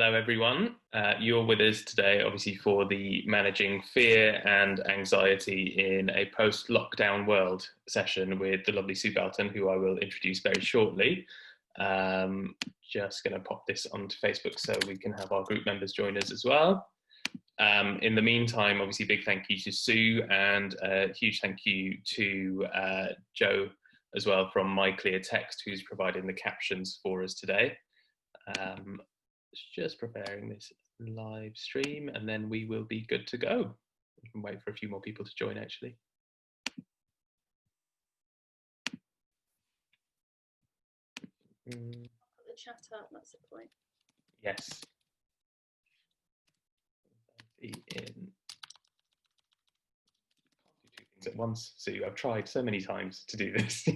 Hello, everyone. You're with us today, obviously, for the Managing Fear and Anxiety in a Post-Lockdown World session with the lovely Sue Belton, who I will introduce very shortly. Just going to pop this onto Facebook so we can have our group members join us as well. In the meantime, obviously, big thank you to Sue and a huge thank you to Joe as well from My Clear Text, who's providing the captions for us today. Just preparing this live stream and then we will be good to go. We can wait for a few more people to join actually. Put the chat up, that's the point. Yes. Be in. Can't do two things at once, Sue. I've tried so many times to do this.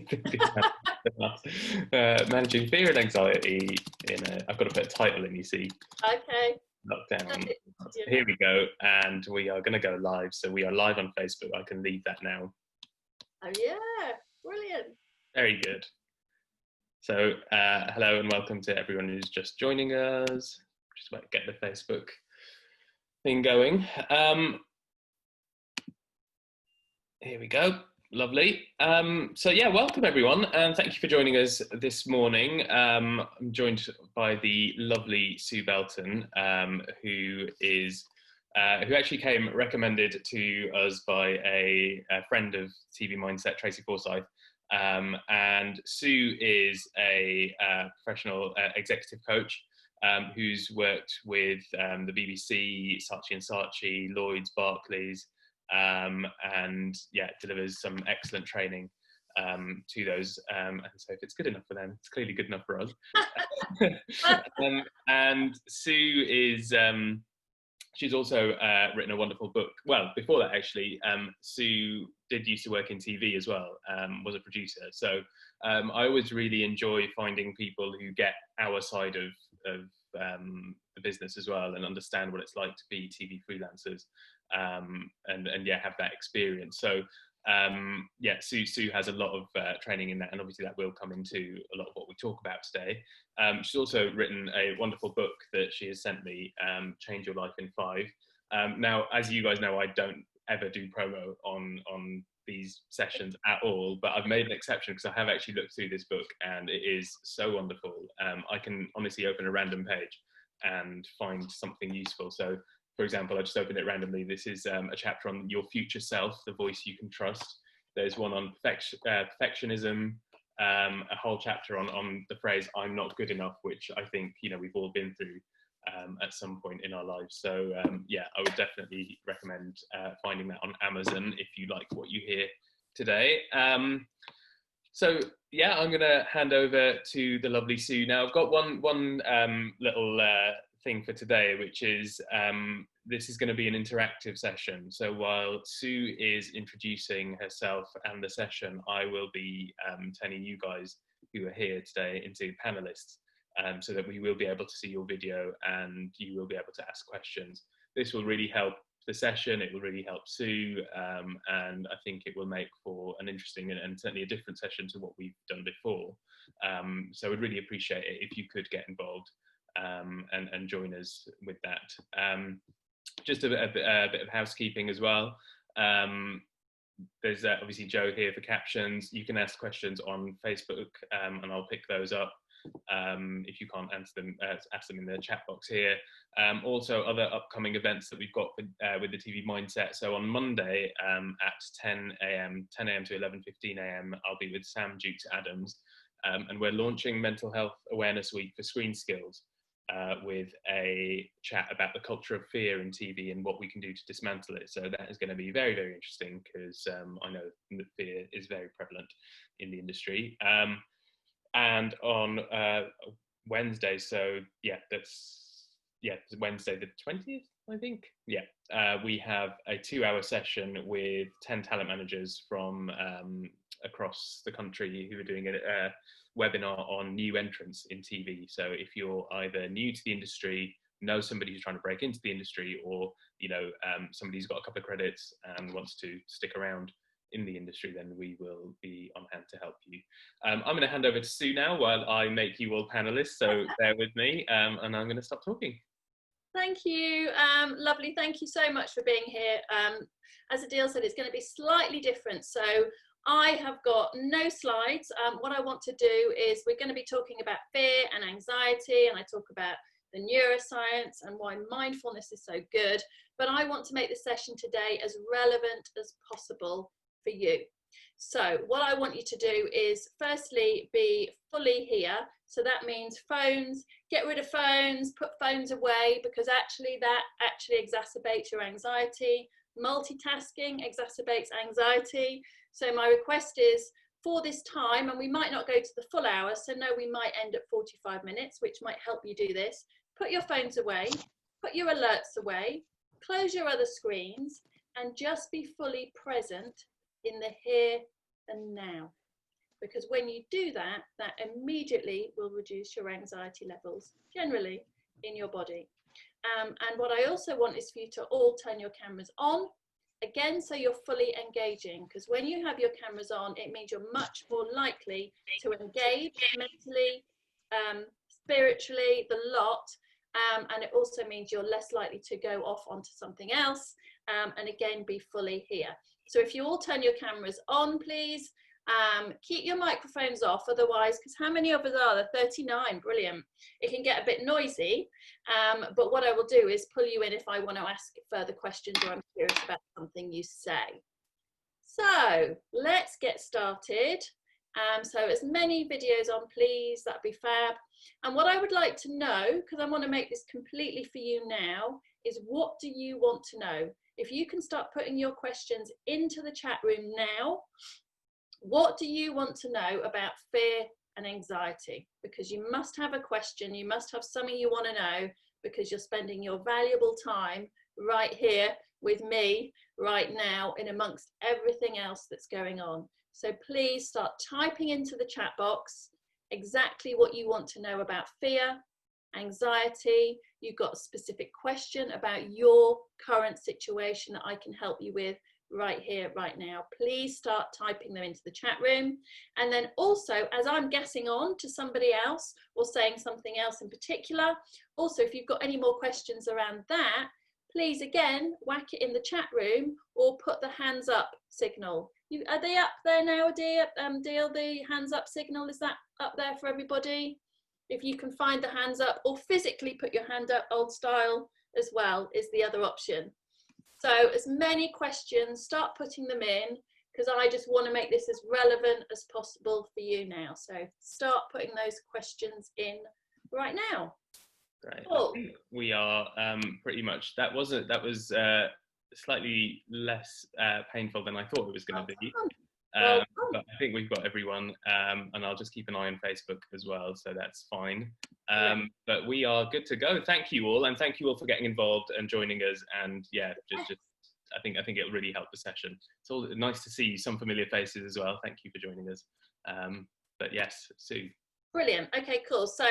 Managing fear and anxiety in a, I've got to put a title in, you see. Okay. Lockdown. Here we go, and we are going to go live. So we are live on Facebook. I can leave that now. Oh yeah, brilliant. Very good. So hello and welcome to everyone who's just joining us. Just want to get the Facebook thing going. Here we go. Lovely. So yeah, welcome everyone, and thank you for joining us this morning. I'm joined by the lovely Sue Belton, who actually came recommended to us by a friend of TV Mindset, Tracy Forsyth. And Sue is a professional executive coach who's worked with the BBC, Saatchi & Saatchi, Lloyd's, Barclays, and yeah, delivers some excellent training to those. And so if it's good enough for them, it's clearly good enough for us. And Sue is, she's also written a wonderful book. Well, before that actually, Sue did used to work in TV as well, was a producer. So I always really enjoy finding people who get our side of the business as well and understand what it's like to be TV freelancers, and yeah, have that experience. So yeah, Sue has a lot of training in that, and obviously that will come into a lot of what we talk about today. She's also written a wonderful book that she has sent me, Change Your Life in 5. Now, as you guys know, I don't ever do promo on these sessions at all, but I've made an exception because I have actually looked through this book and it is so wonderful. I can honestly open a random page and find something useful. So for example, I just opened it randomly. This is a chapter on your future self, the voice you can trust. There's one on perfectionism, a whole chapter on the phrase "I'm not good enough," which I think we've all been through at some point in our lives. So yeah, I would definitely recommend finding that on Amazon if you like what you hear today. So yeah, I'm going to hand over to the lovely Sue. Now I've got one little thing for today, which is this is going to be an interactive session. So while Sue is introducing herself and the session, I will be turning you guys who are here today into panelists, so that we will be able to see your video and you will be able to ask questions. This will really help the session, it will really help Sue, and I think it will make for an interesting and certainly a different session to what we've done before. So I would really appreciate it if you could get involved and join us with that. Just a bit of housekeeping as well. There's obviously Joe here for captions. You can ask questions on Facebook, and I'll pick those up. If you can't answer them, ask them in the chat box here. Also, other upcoming events that we've got with the TV Mindset. So on Monday at 10 a.m. to 11:15 a.m., I'll be with Sam Dukes Adams, and we're launching Mental Health Awareness Week for Screen Skills, with a chat about the culture of fear in TV and what we can do to dismantle it. So that is going to be very, very interesting because I know that fear is very prevalent in the industry. And on Wednesday, so yeah, that's Wednesday the 20th, I think. Yeah, we have a 2-hour session with 10 talent managers from across the country who are doing a webinar on new entrants in TV. So if you're either new to the industry, know somebody who's trying to break into the industry, or somebody who's got a couple of credits and wants to stick around in the industry, then we will be on hand to help you. I'm going to hand over to Sue now while I make you all panelists, so bear with me, and I'm going to stop talking. Thank you. Lovely. Thank you so much for being here. As Adil said, it's going to be slightly different. So I have got no slides. What I want to do is we're going to be talking about fear and anxiety, and I talk about the neuroscience and why mindfulness is so good. But I want to make the session today as relevant as possible for you. So what I want you to do is firstly be fully here. So that means phones, get rid of phones, put phones away, because actually that actually exacerbates your anxiety. Multitasking exacerbates anxiety. So my request is for this time, and we might not go to the full hour, so no, we might end at 45 minutes, which might help you do this. Put your phones away, put your alerts away, close your other screens, and just be fully present in the here and now. Because when you do that, that immediately will reduce your anxiety levels generally in your body. And what I also want is for you to all turn your cameras on, again, so you're fully engaging, because when you have your cameras on, it means you're much more likely to engage mentally, spiritually, the lot, and it also means you're less likely to go off onto something else, and again, be fully here. So if you all turn your cameras on, please. Keep your microphones off, otherwise, because how many of us are there? 39, brilliant. It can get a bit noisy, but what I will do is pull you in if I want to ask further questions or I'm curious about something you say. So let's get started. So as many videos on, please, that'd be fab. And what I would like to know, because I want to make this completely for you now, is what do you want to know? If you can start putting your questions into the chat room now. What do you want to know about fear and anxiety? Because you must have a question, you must have something you want to know, because you're spending your valuable time right here with me right now in amongst everything else that's going on. So please start typing into the chat box exactly what you want to know about fear, anxiety. You've got a specific question about your current situation that I can help you with right here, right now. Please start typing them into the chat room. And then also, as I'm guessing on to somebody else or saying something else in particular, also, if you've got any more questions around that, please, again, whack it in the chat room or put the hands up signal. Are they up there now, Deal? The hands up signal, is that up there for everybody? If you can find the hands up, or physically put your hand up, old style as well, is the other option. So as many questions, start putting them in, because I just want to make this as relevant as possible for you now. So start putting those questions in right now. Right. Cool. We are pretty much, that was slightly less painful than I thought it was going to be. But I think we've got everyone, and I'll just keep an eye on Facebook as well, so that's fine. But we are good to go. Thank you all, and thank you all for getting involved and joining us. And yeah, just I think it'll really help the session. It's all nice to see some familiar faces as well. Thank you for joining us. But yes, Sue. Brilliant. Okay, cool. So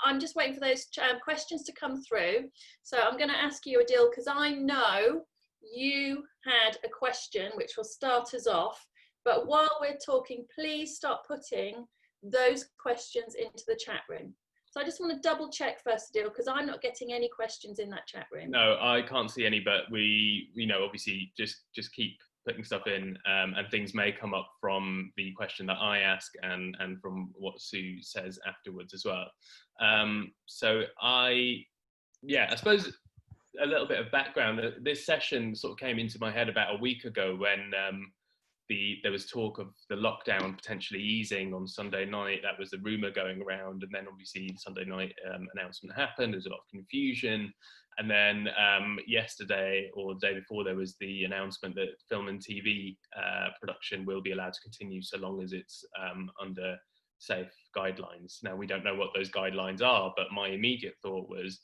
I'm just waiting for those questions to come through. So I'm going to ask you, Adil, because I know you had a question which will start us off. But while we're talking, please start putting those questions into the chat room. So I just want to double check first, Adil, because I'm not getting any questions in that chat room. No, I can't see any, but we obviously just keep putting stuff in, and things may come up from the question that I ask and from what Sue says afterwards as well. So I suppose a little bit of background. This session sort of came into my head about a week ago when there was talk of the lockdown potentially easing on Sunday night. That was the rumour going around, and then obviously Sunday night announcement happened. There was a lot of confusion, and then yesterday or the day before there was the announcement that film and TV production will be allowed to continue so long as it's under safe guidelines. Now we don't know what those guidelines are, but my immediate thought was,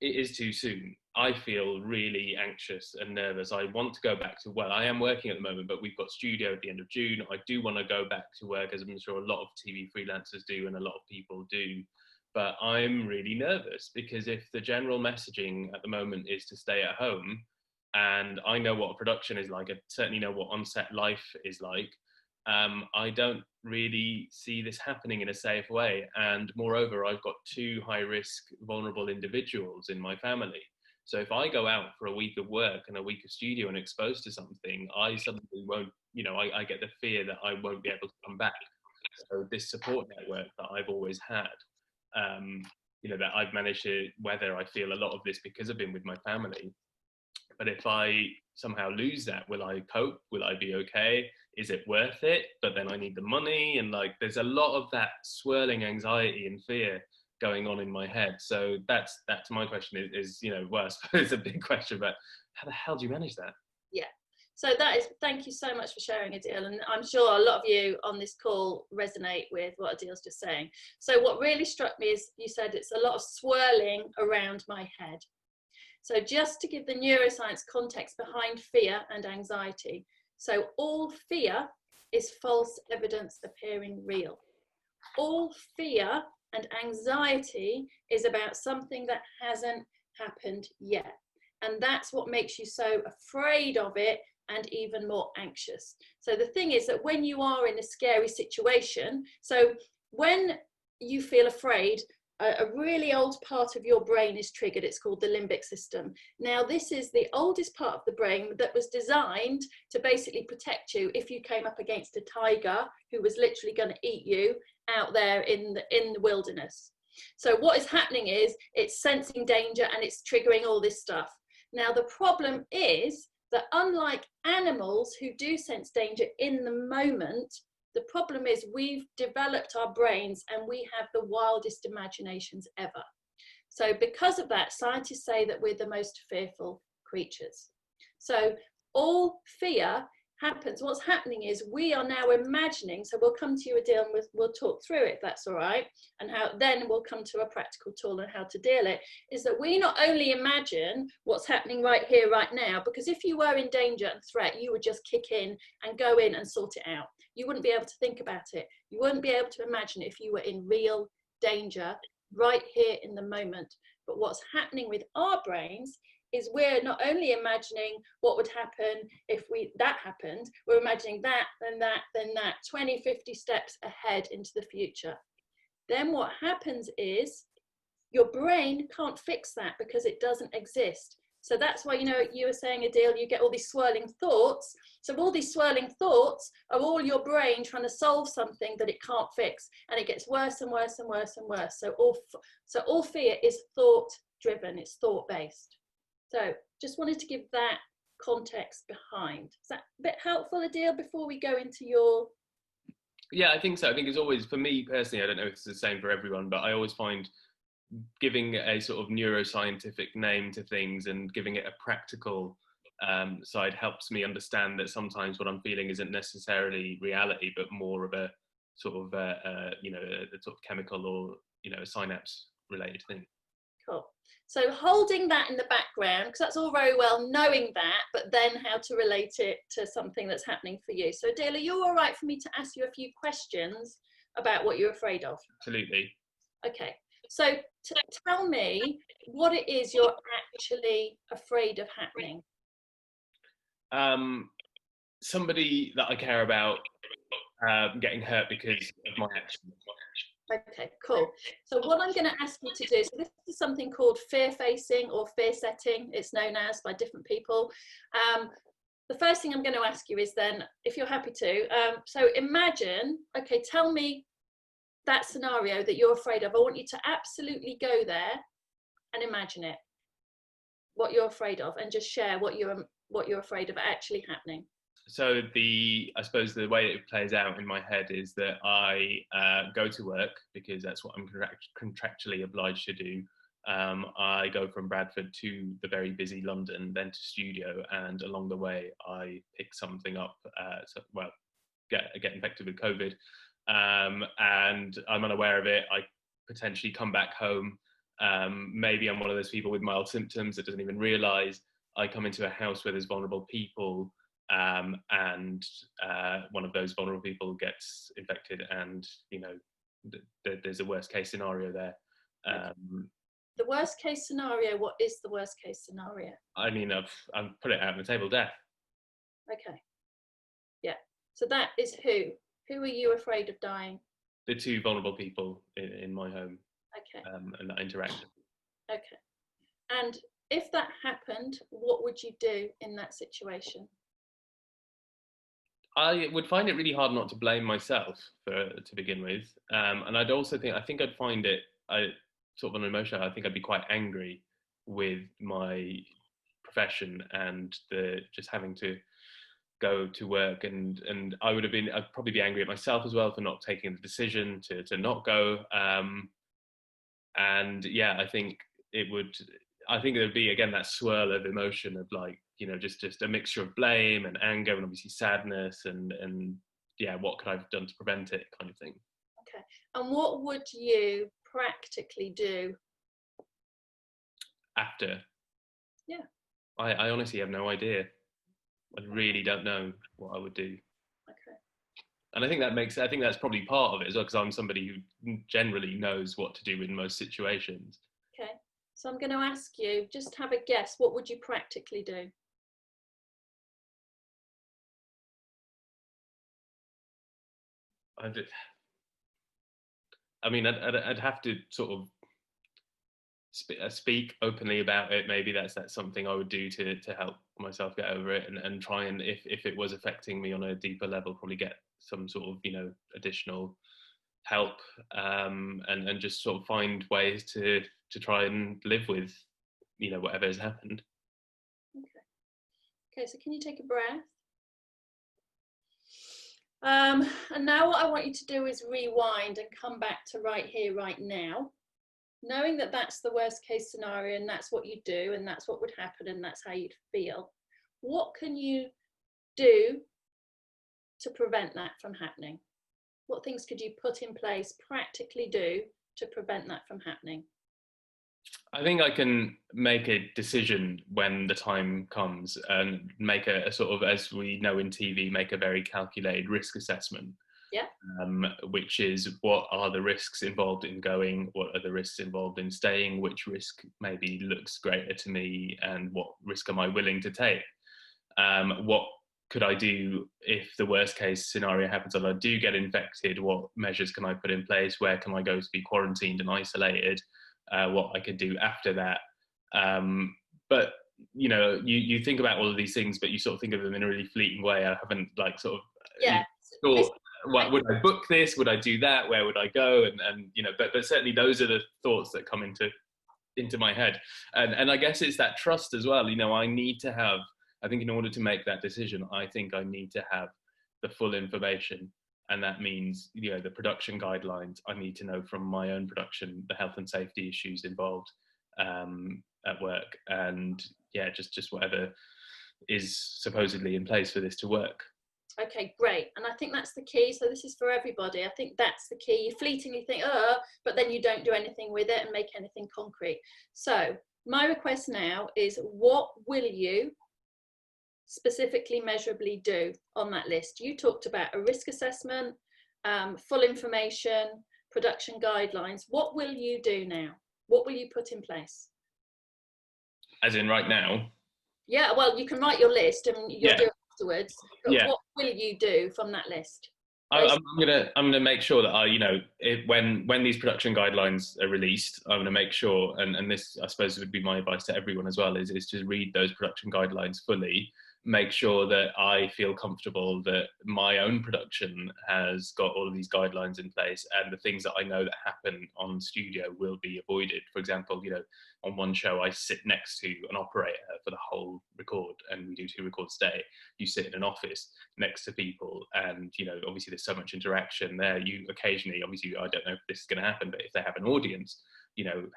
it is too soon. I feel really anxious and nervous. I want to go back to, well, I am working at the moment, but we've got studio at the end of June. I do want to go back to work, as I'm sure a lot of TV freelancers do and a lot of people do. But I'm really nervous because if the general messaging at the moment is to stay at home, and I know what a production is like, I certainly know what on-set life is like, I don't really see this happening in a safe way. And moreover, I've got two high risk, vulnerable individuals in my family. So if I go out for a week of work and a week of studio and exposed to something, I suddenly won't, I get the fear that I won't be able to come back. So this support network that I've always had, that I've managed to weather, I feel a lot of this because I've been with my family. But if I somehow lose that, will I cope? Will I be okay? Is it worth it? But then I need the money. And there's a lot of that swirling anxiety and fear going on in my head. So that's my question is well, I suppose it's a big question, but how the hell do you manage that? Yeah. So thank you so much for sharing, Adil. And I'm sure a lot of you on this call resonate with what Adil's just saying. So what really struck me is you said it's a lot of swirling around my head. So just to give the neuroscience context behind fear and anxiety. So all fear is false evidence appearing real. All fear and anxiety is about something that hasn't happened yet. And that's what makes you so afraid of it and even more anxious. So the thing is that when you are in a scary situation, so when you feel afraid, a really old part of your brain is triggered. It's called the limbic system. Now, this is the oldest part of the brain that was designed to basically protect you if you came up against a tiger who was literally going to eat you out there in the wilderness. So what is happening is it's sensing danger and it's triggering all this stuff. Now, the problem is that unlike animals who do sense danger in the moment, the problem is we've developed our brains and we have the wildest imaginations ever. So because of that, scientists say that we're the most fearful creatures. So all fear happens. What's happening is we are now imagining, so we'll come to you, Adil, and we'll talk through it, if that's all right, and how then we'll come to a practical tool on how to deal it, is that we not only imagine what's happening right here, right now, because if you were in danger and threat, you would just kick in and go in and sort it out. You wouldn't be able to think about it. You wouldn't be able to imagine it if you were in real danger right here in the moment. But what's happening with our brains is we're not only imagining what would happen if that happened, we're imagining that, then that, then that, 20, 50 steps ahead into the future. Then what happens is your brain can't fix that because it doesn't exist. So that's why, you were saying, Adil, you get all these swirling thoughts. So all these swirling thoughts are all your brain trying to solve something that it can't fix. And it gets worse and worse and worse and worse. So all fear is thought driven, it's thought based. So just wanted to give that context behind. Is that a bit helpful, Adil, before we go into your... Yeah, I think so. I think it's always, for me personally, I don't know if it's the same for everyone, but I always find giving a sort of neuroscientific name to things and giving it a practical side helps me understand that sometimes what I'm feeling isn't necessarily reality, but more of a sort of, a sort of chemical or, a synapse related thing. Cool. So holding that in the background, because that's all very well knowing that, but then how to relate it to something that's happening for you. So Adil, are you all right for me to ask you a few questions about what you're afraid of? Absolutely. Okay. So tell me what it is you're actually afraid of happening. Somebody that I care about getting hurt because of my actions. Okay, cool. So what I'm going to ask you to do, so this is something called fear facing or fear setting, it's known as by different people. The first thing I'm going to ask you is then, if you're happy to, so imagine, okay, tell me that scenario that you're afraid of. I want you to absolutely go there and imagine it, what you're afraid of, and just share what you're afraid of actually happening. So I suppose the way it plays out in my head is that I go to work because that's what I'm contractually obliged to do. I go from Bradford to the very busy London, then to studio, and along the way I pick something up, get infected with COVID, and I'm unaware of it. I potentially come back home. Maybe I'm one of those people with mild symptoms that doesn't even realise. I come into a house where there's vulnerable people, and one of those vulnerable people gets infected, and there's a worst case scenario there. The worst case scenario, what is the worst case scenario? I mean, I've put it out on the table, death. Okay. Yeah. So that is who? Who are you afraid of dying? The two vulnerable people in my home. Okay. And that interaction. Okay. And if that happened, what would you do in that situation? I would find it really hard not to blame myself to begin with, and I'd also I think I'd find it sort of on an emotional. I think I'd be quite angry with my profession and the just having to go to work, and I'd probably be angry at myself as well for not taking the decision to not go. And yeah, I think there'd be again that swirl of emotion of like, just a mixture of blame and anger and obviously sadness and yeah, what could I have done to prevent it, kind of thing. Okay. And what would you practically do After? Yeah. I honestly have no idea. I really don't know what I would do. Okay. And I think that's probably part of it as well, because I'm somebody who generally knows what to do in most situations. Okay. So I'm going to ask you, just have a guess, what would you practically do? I'd have to sort of speak openly about it. Maybe that's something I would do to help myself get over it, and try and if it was affecting me on a deeper level, probably get some sort of additional help, and just sort of find ways to try and live with whatever has happened. Okay, so can you take a breath? And now what I want you to do is rewind and come back to right here, right now, knowing that that's the worst case scenario and that's what you do and that's what would happen and that's how you'd feel. What can you do to prevent that from happening? What things could you put in place, practically do to prevent that from happening? I think I can make a decision when the time comes and make a sort of, as we know in TV, make a very calculated risk assessment. Yeah. Which is, what are the risks involved in going? What are the risks involved in staying? Which risk maybe looks greater to me, and what risk am I willing to take? What could I do if the worst case scenario happens and I do get infected? What measures can I put in place? Where can I go to be quarantined and isolated? What I could do after that. But you think about all of these things, but you sort of think of them in a really fleeting way. I haven't thought, what would I book this? Would I do that? Where would I go? And but certainly those are the thoughts that come into my head. And I guess it's that trust as well. I think in order to make that decision, I think I need to have the full information. And that means, the production guidelines, I need to know from my own production, the health and safety issues involved at work, and just whatever is supposedly in place for this to work. Okay, great. And I think that's the key. So this is for everybody. I think that's the key. You fleetingly think, but then you don't do anything with it and make anything concrete. So my request now is, what will you specifically measurably do on that list? You talked about a risk assessment, full information, production guidelines. What will you do now? What will you put in place? As in right now? Yeah, well, you can write your list and you'll do it afterwards. But what will you do from that list? I'm gonna make sure that when these production guidelines are released, I'm gonna make sure, and this I suppose would be my advice to everyone as well, is to read those production guidelines fully. Make sure that I feel comfortable that my own production has got all of these guidelines in place, and the things that I know that happen on studio will be avoided. For example, on one show I sit next to an operator for the whole record, and we do 2 records a day. You sit in an office next to people, and obviously there's so much interaction there. You occasionally, obviously, I don't know if this is going to happen, but if they have an audience,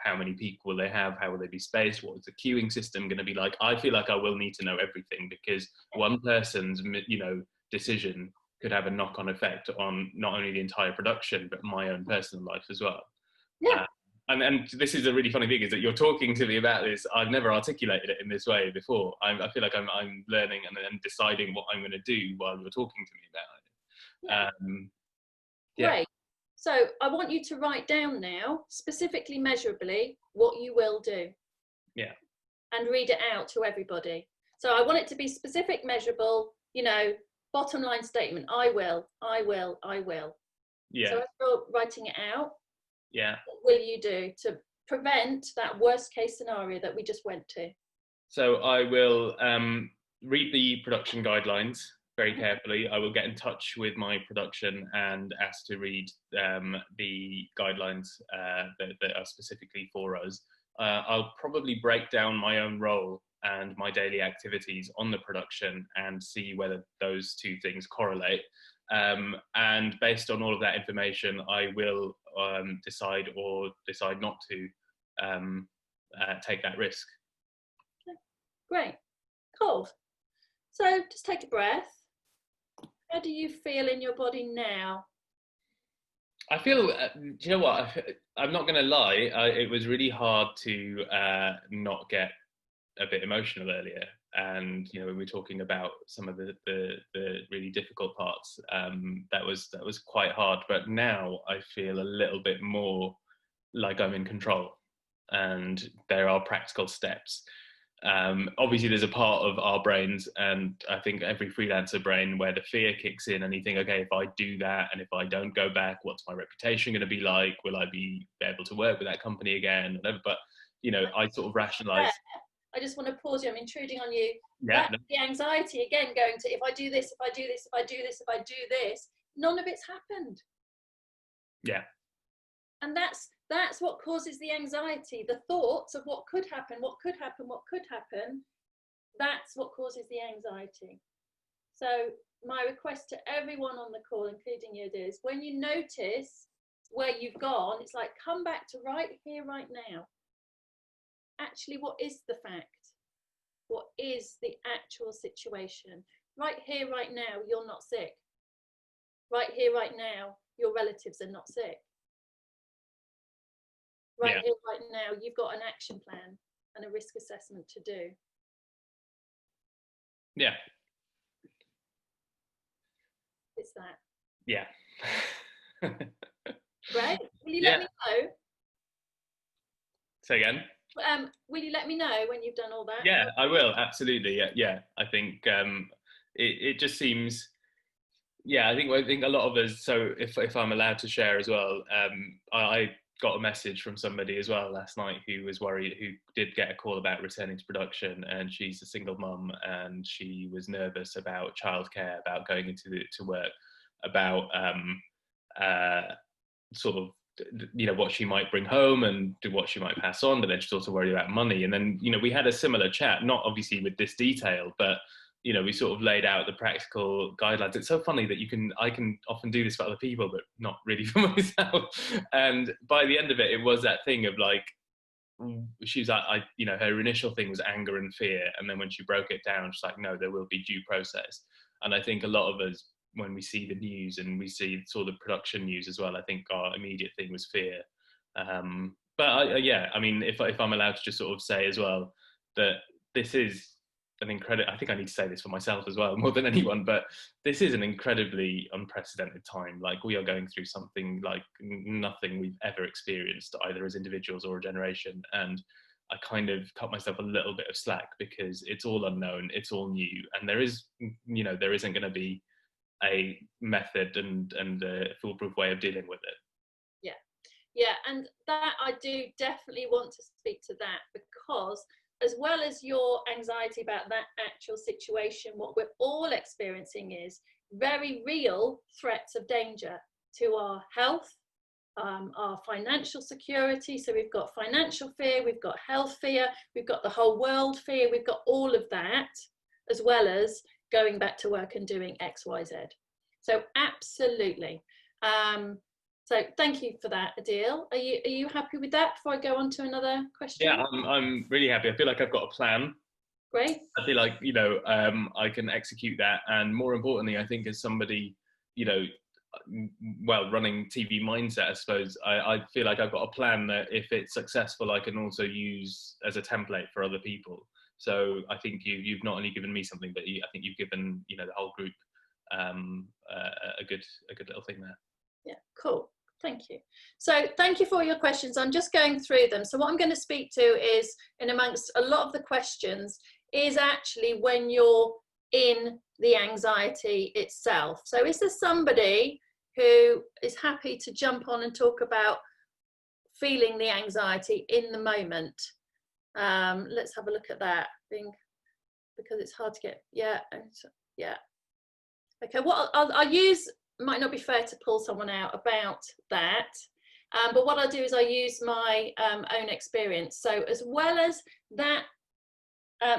how many people will they have? How will they be spaced? What is the queuing system going to be like? I feel like I will need to know everything, because one person's, decision could have a knock-on effect on not only the entire production, but my own personal life as well. Yeah. And this is a really funny thing, is that you're talking to me about this. I've never articulated it in this way before. I feel like I'm learning and deciding what I'm going to do while you're talking to me about it. Great. So I want you to write down now, specifically, measurably, what you will do. Yeah. And read it out to everybody. So I want it to be specific, measurable, bottom line statement, I will. Yeah. So as you're writing it out, Yeah. what will you do to prevent that worst case scenario that we just went to? So I will read the production guidelines very carefully. I will get in touch with my production and ask to read the guidelines that are specifically for us. I'll probably break down my own role and my daily activities on the production and see whether those two things correlate. And based on all of that information, I will decide or decide not to take that risk. Great, cool. So just take a breath. How do you feel in your body now? I feel, do you know what? I'm not going to lie. It was really hard to not get a bit emotional earlier. And, you know, when we were talking about some of the really difficult parts, that was quite hard. But now I feel a little bit more like I'm in control and there are practical steps. Obviously there's a part of our brains, and I think every freelancer brain, where the fear kicks in and you think, okay, if I do that and if I don't go back, what's my reputation going to be like? Will I be able to work with that company again? Whatever. But, you know, I sort of rationalize. I just want to pause you. I'm intruding on you. Yeah, That's the anxiety again, going to, if I do this, if I do this, if I do this, if I do this, none of it's happened. Yeah. And that's what causes the anxiety. The thoughts of what could happen, what could happen, what could happen, that's what causes the anxiety. So my request to everyone on the call, including you, is when you notice where you've gone, it's like, come back to right here, right now. Actually, what is the fact? What is the actual situation? Right here, right now, you're not sick. Right here, right now, your relatives are not sick. Right here, right now, you've got an action plan and a risk assessment to do. Yeah. It's that. Yeah. Right? Will you let me know? Say again? Will you let me know when you've done all that? Yeah, I will. Absolutely. Yeah. I think it just seems, I think a lot of us, so if I'm allowed to share as well, I got a message from somebody as well last night who was worried, who did get a call about returning to production, and she's a single mum and she was nervous about childcare, about going to work, about sort of, you know, what she might bring home and what she might pass on, but then she's also worried about money. And then, you know, we had a similar chat, not obviously with this detail, but, you know, we sort of laid out the practical guidelines. It's so funny that I can often do this for other people, but not really for myself. And by the end of it, it was that thing of like, she was like, you know, her initial thing was anger and fear. And then when she broke it down, she's like, no, there will be due process. And I think a lot of us, when we see the news and we see sort of production news as well, I think our immediate thing was fear. But I mean, if I'm allowed to just sort of say as well that this is an incredible, I think I need to say this for myself as well, more than anyone, but this is an incredibly unprecedented time. Like, we are going through something like nothing we've ever experienced, either as individuals or a generation. And I kind of cut myself a little bit of slack because it's all unknown, it's all new, and there isn't going to be a method and a foolproof way of dealing with it. Yeah, and that I do definitely want to speak to that, because as well as your anxiety about that actual situation, what we're all experiencing is very real threats of danger to our health, our financial security. So we've got financial fear, we've got health fear, we've got the whole world fear, we've got all of that, as well as going back to work and doing X, Y, Z. So absolutely. So thank you for that, Adil. Are you happy with that before I go on to another question? Yeah, I'm really happy. I feel like I've got a plan. Great. I feel like, you know, I can execute that. And more importantly, I think as somebody, you know, well, running TV Mindset, I suppose, I feel like I've got a plan that if it's successful, I can also use as a template for other people. So I think you've not only given me something, but I think you've given, you know, the whole group a good little thing there. Yeah, cool. Thank you. So thank you for your questions. I'm just going through them. So what I'm going to speak to is, in amongst a lot of the questions, is actually when you're in the anxiety itself. So is there somebody who is happy to jump on and talk about feeling the anxiety in the moment? Let's have a look at that thing, because it's hard to get, yeah. Okay, what I'll use, might not be fair to pull someone out about that, but what I'll do is I use my own experience. So as well as that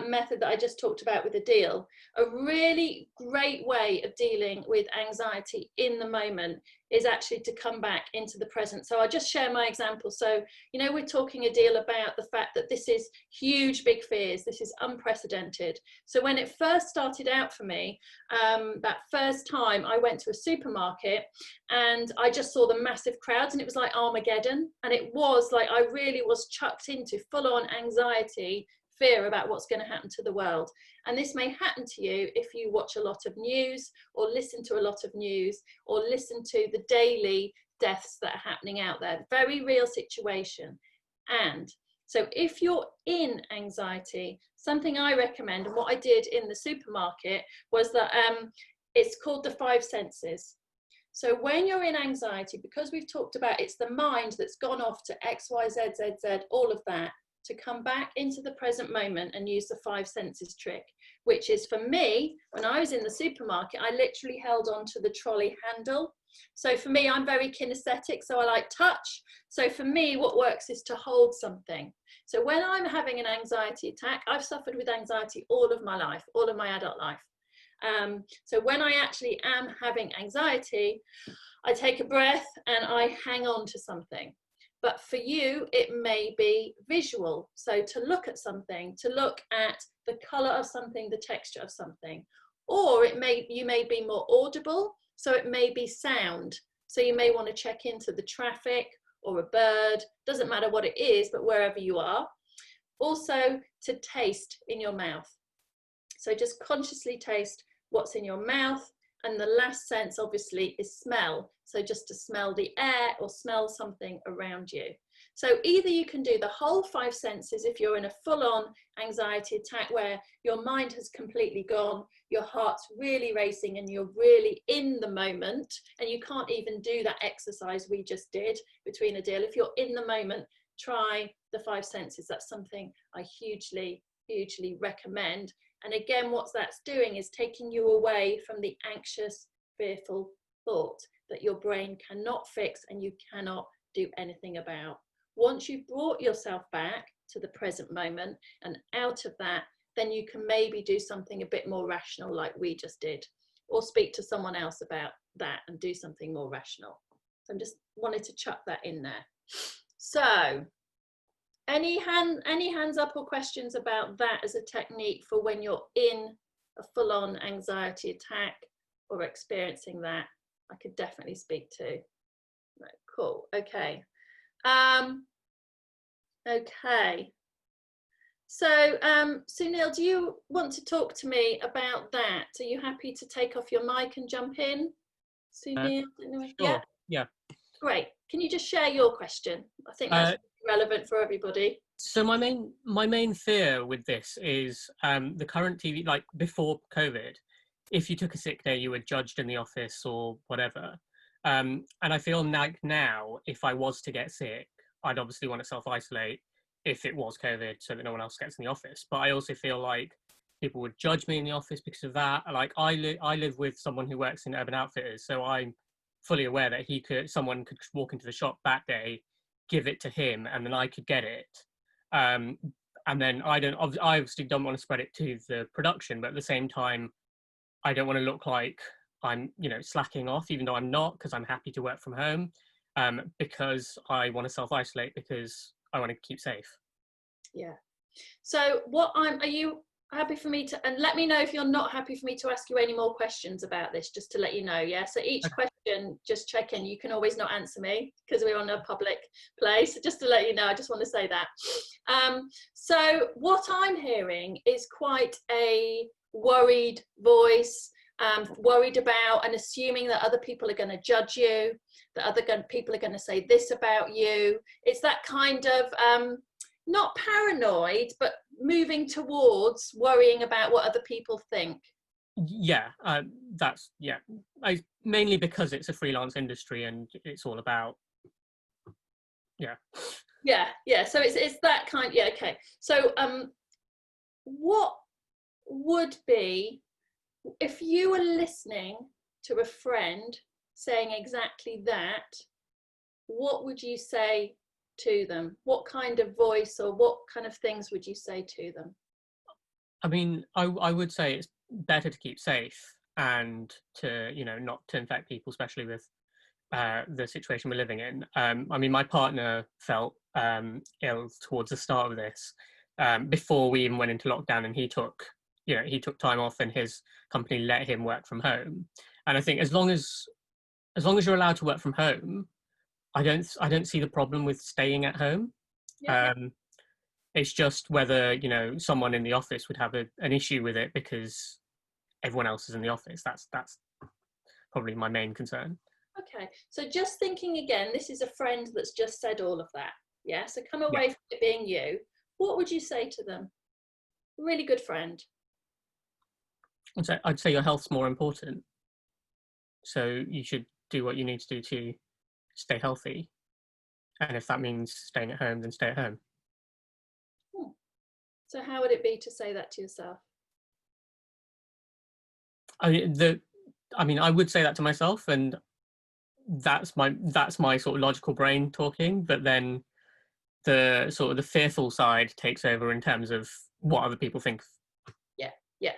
method that I just talked about with Adil, a really great way of dealing with anxiety in the moment is actually to come back into the present. So I'll just share my example. So, you know, we're talking, Adil, about the fact that this is huge, big fears. This is unprecedented. So when it first started out for me, that first time I went to a supermarket and I just saw the massive crowds, and it was like Armageddon. And it was like, I really was chucked into full-on anxiety, fear about what's going to happen to the world. And this may happen to you if you watch a lot of news, or listen to a lot of news, or listen to the daily deaths that are happening out there. Very real situation. And so if you're in anxiety, something I recommend, and what I did in the supermarket, was that it's called the 5 senses. So when you're in anxiety, because we've talked about it's the mind that's gone off to X, Y, Z, Z, Z, all of that, to come back into the present moment and use the 5 senses trick, which is, for me, when I was in the supermarket, I literally held on to the trolley handle. So for me, I'm very kinesthetic, so I like touch. So for me, what works is to hold something. So when I'm having an anxiety attack, I've suffered with anxiety all of my life, all of my adult life. So when I actually am having anxiety, I take a breath and I hang on to something. But for you, it may be visual. So to look at something, to look at the color of something, the texture of something, or you may be more audible. So it may be sound. So you may want to check into the traffic or a bird, doesn't matter what it is, but wherever you are. Also to taste in your mouth. So just consciously taste what's in your mouth. And the last sense, obviously, is smell. So just to smell the air or smell something around you. So either you can do the whole 5 senses if you're in a full-on anxiety attack where your mind has completely gone, your heart's really racing and you're really in the moment, and you can't even do that exercise we just did between Adil. If you're in the moment, try the 5 senses. That's something I hugely, hugely recommend. And again, what that's doing is taking you away from the anxious, fearful thought that your brain cannot fix and you cannot do anything about. Once you've brought yourself back to the present moment and out of that, then you can maybe do something a bit more rational like we just did, or speak to someone else about that and do something more rational. So I just wanted to chuck that in there. So any hands up or questions about that as a technique for when you're in a full-on anxiety attack or experiencing that? I could definitely speak to. Right, cool. Okay. Okay. So Sunil, do you want to talk to me about that? Are you happy to take off your mic and jump in? Sunil? Sure. Yeah. Great. Can you just share your question? I think that's relevant for everybody. So my main fear with this is the current TV, like before COVID, if you took a sick day, you were judged in the office or whatever. And I feel like now, if I was to get sick, I'd obviously want to self-isolate if it was COVID so that no one else gets in the office. But I also feel like people would judge me in the office because of that. Like I live with someone who works in Urban Outfitters, so I'm fully aware that someone could walk into the shop that day, give it to him, and then I could get it. And then I obviously don't want to spread it to the production, but at the same time, I don't want to look like I'm, slacking off, even though I'm not, because I'm happy to work from home, because I want to self-isolate because I want to keep safe. Yeah. So are you happy for me to, and let me know if you're not happy for me to ask you any more questions about this, just to let you know. Yeah, so each question, just check in. You can always not answer me because we're on a public place. So just to let you know, I just want to say that. So what I'm hearing is quite a worried voice, worried about and assuming that other people are going to judge you, that people are going to say this about you. It's that kind of not paranoid, but moving towards worrying about what other people think. Yeah, that's, yeah. Mainly because it's a freelance industry and it's all about, yeah. Yeah. So it's that kind. Yeah. Okay. So what would be, if you were listening to a friend saying exactly that, what would you say to them? What kind of voice or what kind of things would you say to them? I mean, I would say it's better to keep safe and to, not to infect people, especially with the situation we're living in. I mean, my partner felt ill towards the start of this, before we even went into lockdown, and he took time off, and his company let him work from home. And I think as long as you're allowed to work from home, I don't see the problem with staying at home. Yeah. Um, it's just whether someone in the office would have an issue with it because everyone else is in the office. That's probably my main concern. Okay, so just thinking again, this is a friend that's just said all of that. Yeah, so come Yeah, away from it being you. What would you say to them? Really good friend. I'd say your health's more important, so you should do what you need to do to stay healthy. And if that means staying at home, then stay at home. So how would it be to say that to yourself? I would say that to myself, and that's my sort of logical brain talking. But then the sort of the fearful side takes over in terms of what other people think. Yeah.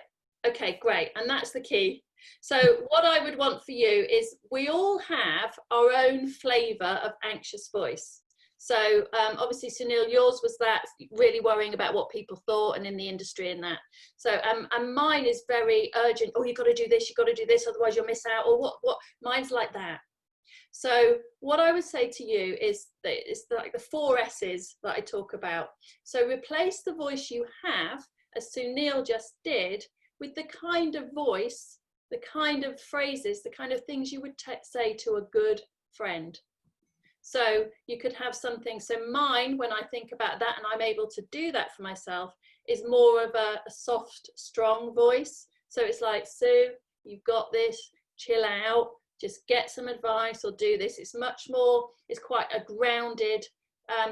Okay, great. And that's the key. So what I would want for you is, we all have our own flavour of anxious voice. So obviously, Sunil, yours was that really worrying about what people thought and in the industry and that. So and mine is very urgent. Oh, you've got to do this, you've got to do this, otherwise you'll miss out. Or what? Mine's like that. So what I would say to you is that it's like the 4 S's that I talk about. So replace the voice you have, as Sunil just did, with the kind of voice, the kind of phrases, the kind of things you would say to a good friend. So you could have something. So mine, when I think about that and I'm able to do that for myself, is more of a soft, strong voice. So it's like, Sue, you've got this, chill out, just get some advice or do this. It's much more, it's quite a grounded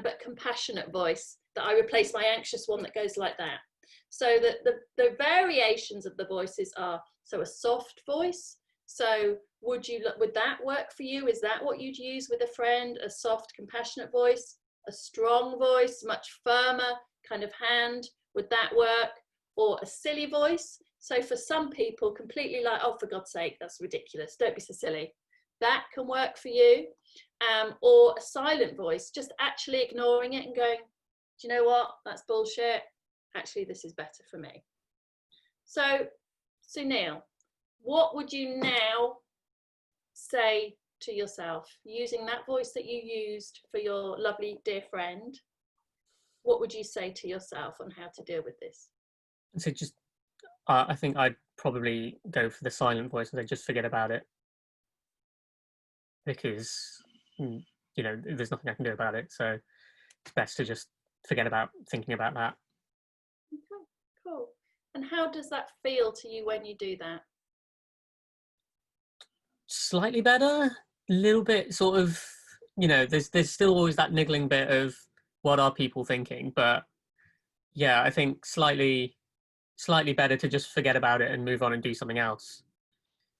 but compassionate voice that I replace my anxious one that goes like that. So the variations of the voices are, so a soft voice. So would that work for you? Is that what you'd use with a friend? A soft, compassionate voice, a strong voice, much firmer kind of hand. Would that work? Or a silly voice? So for some people, completely like, oh, for God's sake, that's ridiculous. Don't be so silly. That can work for you. Or a silent voice, just actually ignoring it and going, do you know what? That's bullshit. Actually, this is better for me. So, Sunil, what would you now say to yourself using that voice that you used for your lovely dear friend? What would you say to yourself on how to deal with this? So I think I'd probably go for the silent voice and then just forget about it, because there's nothing I can do about it. So it's best to just forget about thinking about that. Okay, cool. And how does that feel to you when you do that? Slightly better, a little bit sort of, there's still always that niggling bit of what are people thinking, but yeah, I think slightly better to just forget about it and move on and do something else.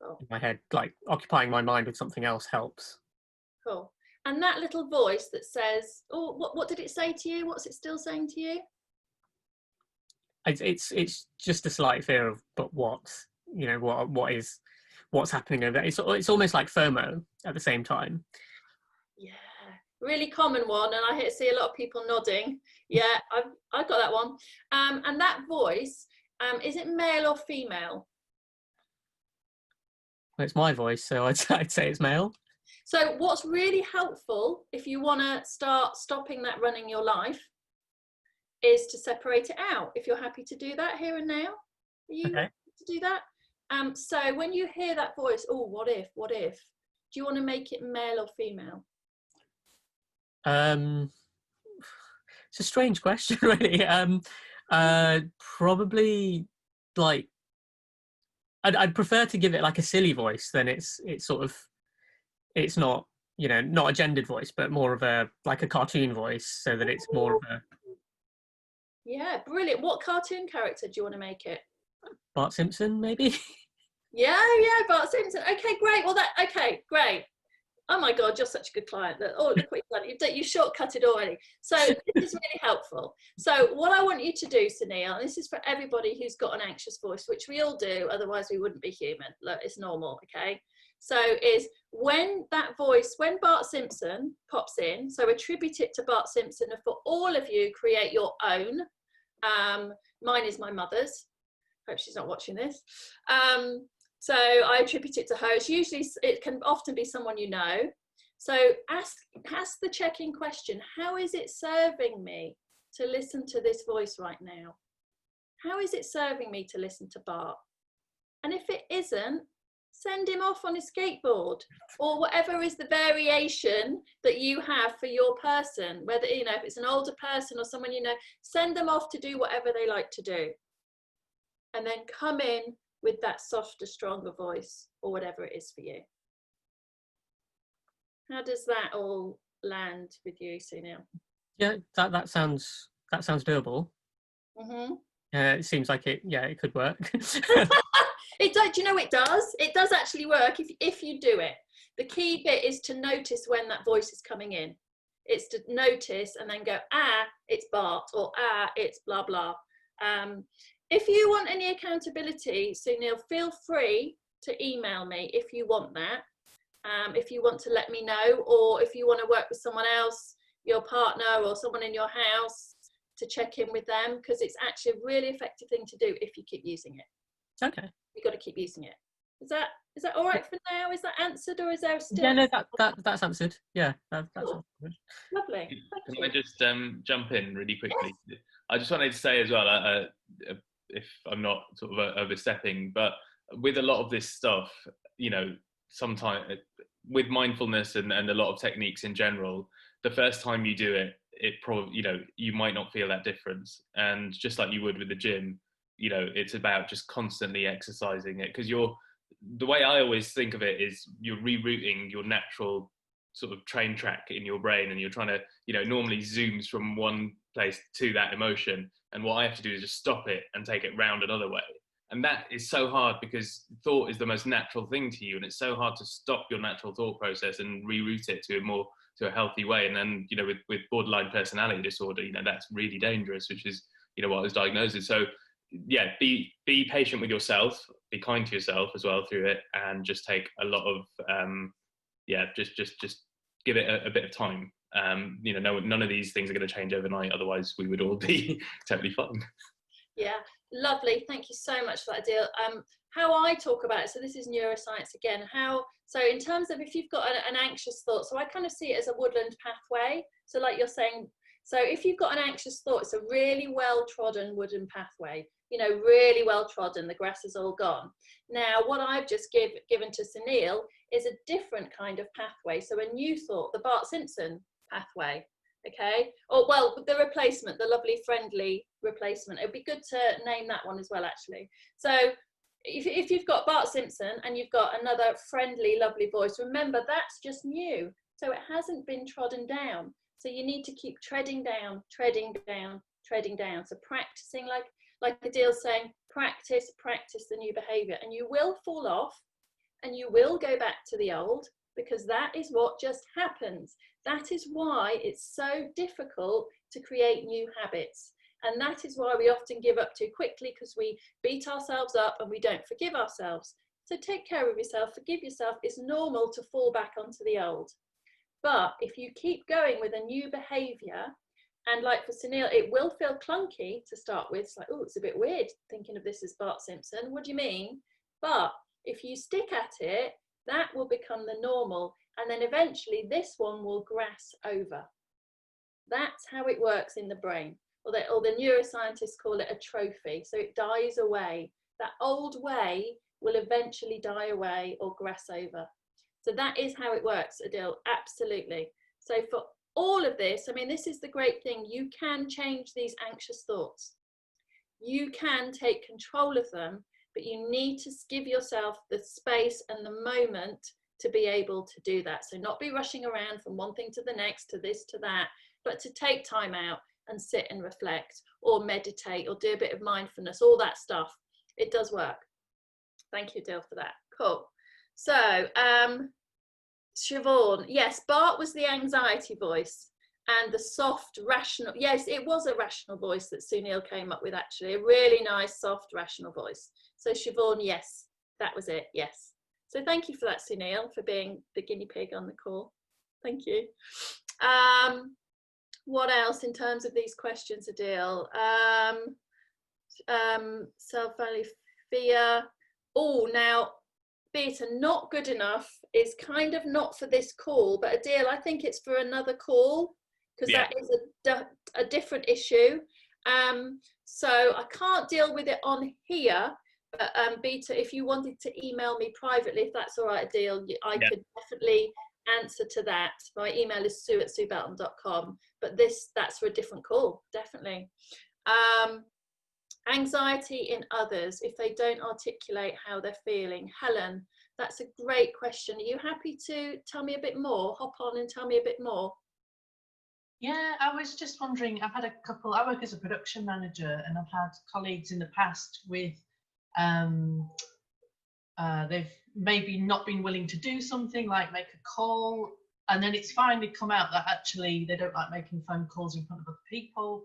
Cool. In my head, like occupying my mind with something else helps. Cool. And that little voice that says, oh, what did it say to you? What's it still saying to you? It's just a slight fear of, but what's happening over there. It's almost like FOMO at the same time. Yeah, really common one, and I see a lot of people nodding. Yeah, I've got that one. And that voice, is it male or female? Well, it's my voice, so I'd say it's male. So what's really helpful, if you want to start stopping that running your life, is to separate it out. If you're happy to do that here and now, are you Okay. happy to do that? So when you hear that voice, oh, what if? Do you want to make it male or female? It's a strange question, really. Probably like I'd prefer to give it like a silly voice than it's sort of, it's not, you know, not a gendered voice, but more of a, like a cartoon voice, so that it's more of a... Yeah, brilliant. What cartoon character do you want to make it? Bart Simpson, maybe? Yeah, Bart Simpson. Okay, great. Well, okay, great. Oh my God, you're such a good client. Oh, look what you've done. You shortcutted already. So this is really helpful. So what I want you to do, Sunil, and this is for everybody who's got an anxious voice, which we all do, otherwise we wouldn't be human. Look, it's normal, okay? So is when that voice, when Bart Simpson pops in, so attribute it to Bart Simpson, and for all of you, create your own. Mine is my mother's. Hope she's not watching this. So I attribute it to her. It's usually, it can often be someone you know. So ask the check-in question, how is it serving me to listen to this voice right now? How is it serving me to listen to Bart? And if it isn't, send him off on his skateboard, or whatever is the variation that you have for your person, whether, you know, if it's an older person or someone you know, send them off to do whatever they like to do. And then come in with that softer, stronger voice, or whatever it is for you. How does that all land with you, Sunil? Yeah, that sounds doable. Mm-hmm. It seems like it could work. It does. Do you know it does? It does actually work if you do it. The key bit is to notice when that voice is coming in. It's to notice and then go, ah, it's Bart, or ah, it's blah blah. If you want any accountability, Sunil, feel free to email me if you want that. If you want to let me know, or if you want to work with someone else, your partner or someone in your house, to check in with them, because it's actually a really effective thing to do if you keep using it. Okay. You've got to keep using it. Is that all right for now? Is that answered, or is there still? Yeah, no, that's answered. Yeah, that's cool. answered. Lovely. Can I just jump in really quickly? Yes. I just wanted to say as well, if I'm not sort of overstepping, but with a lot of this stuff, you know, sometimes with mindfulness and a lot of techniques in general, the first time you do it, it probably, you know, you might not feel that difference. And just like you would with the gym, you know, it's about just constantly exercising it, because the way I always think of it is you're rerouting your natural sort of train track in your brain, and you're trying to, you know, normally zooms from one place to that emotion, and what I have to do is just stop it and take it round another way. And that is so hard, because thought is the most natural thing to you, and it's so hard to stop your natural thought process and reroute it to a healthy way. And then, you know, with borderline personality disorder, you know, that's really dangerous, which is, you know, what I was diagnosed with. So yeah, be patient with yourself, be kind to yourself as well through it, and just take a lot of just give it a bit of time. You know, none of these things are going to change overnight, otherwise we would all be totally fine. Yeah, lovely. Thank you so much for that, Adil. How I talk about it, so this is neuroscience again, so in terms of if you've got an anxious thought, so I kind of see it as a woodland pathway. So like you're saying, so if you've got an anxious thought, it's a really well-trodden wooden pathway, you know, really well-trodden, the grass is all gone. Now, what I've just given to Sunil is a different kind of pathway. So a new thought, the Bart Simpson pathway, okay? Or, well, the replacement, the lovely, friendly replacement. It'd be good to name that one as well, actually. So if you've got Bart Simpson and you've got another friendly, lovely voice, remember that's just new. So it hasn't been trodden down. So you need to keep treading down, treading down, treading down. So practicing, like Adil's saying, practice the new behavior, and you will fall off and you will go back to the old, because that is what just happens. That is why it's so difficult to create new habits. And that is why we often give up too quickly, because we beat ourselves up and we don't forgive ourselves. So take care of yourself, forgive yourself. It's normal to fall back onto the old. But if you keep going with a new behavior, and like for Sunil, it will feel clunky to start with. It's like, oh, it's a bit weird thinking of this as Bart Simpson. What do you mean? But if you stick at it, that will become the normal. And then eventually this one will grass over. That's how it works in the brain. Or the neuroscientists call it a trophy. So it dies away. That old way will eventually die away or grass over. So that is how it works, Adil, absolutely. So for all of this, I mean, this is the great thing. You can change these anxious thoughts. You can take control of them but you need to give yourself the space and the moment to be able to do that. So not be rushing around from one thing to the next, to this, to that, but to take time out and sit and reflect or meditate or do a bit of mindfulness, all that stuff. It does work. Thank you, Dill, for that. Cool. So, Siobhan, yes, Bart was the anxiety voice, and the soft, rational, yes, it was a rational voice that Sunil came up with, actually, a really nice, soft, rational voice. So Siobhan, yes, that was it, yes. So thank you for that, Sunil, for being the guinea pig on the call. Thank you. What else in terms of these questions, Adil? Self-value, fear. Oh, now, theatre not good enough is kind of not for this call, but Adil, I think it's for another call, because that is a different issue. So I can't deal with it on here, but Beta, if you wanted to email me privately, if that's all right, Adil, I could definitely answer to that. My email is sue@suebelton.com, but that's for a different call, definitely. Anxiety in others if they don't articulate how they're feeling. Helen, that's a great question. Are you happy to tell me a bit more? Hop on and tell me a bit more. Yeah, I was just wondering, I've had a couple, I work as a production manager, and I've had colleagues in the past with, they've maybe not been willing to do something like make a call, and then it's finally come out that actually they don't like making phone calls in front of other people.